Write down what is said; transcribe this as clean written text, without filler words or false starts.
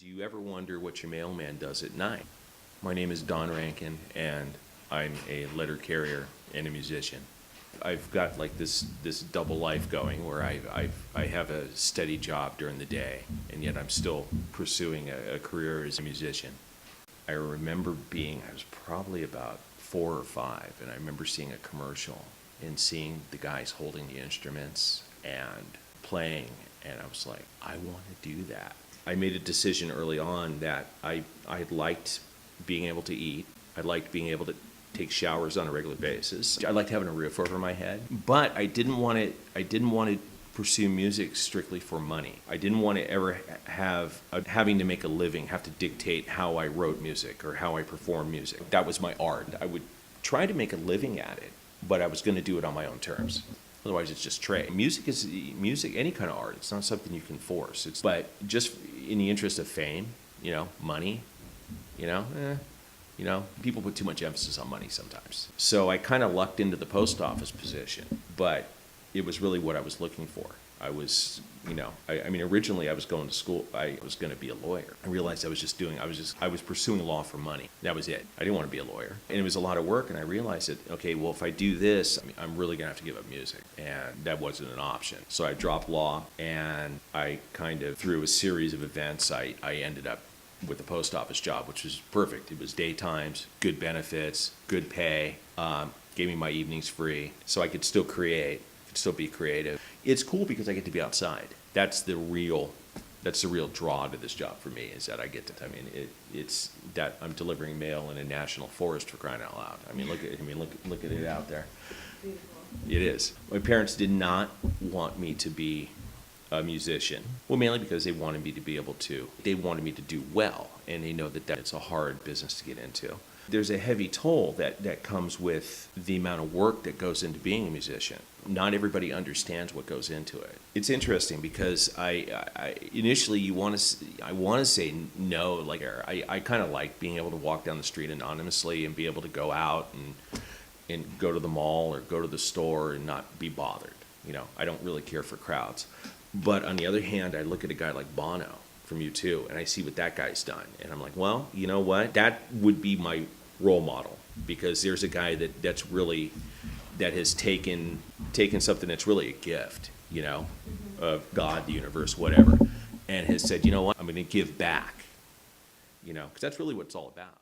Do you ever wonder what your mailman does at night? My name is Don Rankin, and I'm a letter carrier and a musician. I've got like this double life going where I have a steady job during the day, and yet I'm still pursuing a career as a musician. I remember I was probably about 4 or 5, and I remember seeing a commercial and seeing the guys holding the instruments and playing, and I was like, I want to do that. I made a decision early on that I liked being able to eat. I liked being able to take showers on a regular basis. I liked having a roof over my head, but I didn't want to pursue music strictly for money. I didn't want to ever having to make a living, have to dictate how I wrote music or how I performed music. That was my art. I would try to make a living at it, but I was going to do it on my own terms. Otherwise, it's just trade. Music is music, any kind of art. It's not something you can force. But just in the interest of fame, money, people put too much emphasis on money sometimes. So I kind of lucked into the post office position, but it was really what I was looking for. I was, originally I was going to school. I was going to be a lawyer. I realized I was pursuing law for money. That was it. I didn't want to be a lawyer. And it was a lot of work, and I realized that, okay, well, if I do this, I'm really going to have to give up music. And that wasn't an option. So I dropped law, and I kind of, through a series of events, I ended up with a post office job, which was perfect. It was daytimes, good benefits, good pay, gave me my evenings free, so I could still create, still be creative. It's cool because I get to be outside. That's the real draw to this job for me, is that I get to, it's that I'm delivering mail in a national forest, for crying out loud. Look at it out there. Beautiful. It is. My parents did not want me to be a musician. Well, mainly because they wanted me to do well, and they know that it's a hard business to get into. There's a heavy toll that comes with the amount of work that goes into being a musician. Not everybody understands what goes into it. It's interesting because I initially I want to say no. Like I kind of like being able to walk down the street anonymously and be able to go out and go to the mall or go to the store and not be bothered. I don't really care for crowds. But on the other hand, I look at a guy like Bono from U2, and I see what that guy's done. And I'm like, well, you know what? That would be my role model, because there's a guy that has taken something that's really a gift, of God, the universe, whatever, and has said, you know what? I'm going to give back, because that's really what it's all about.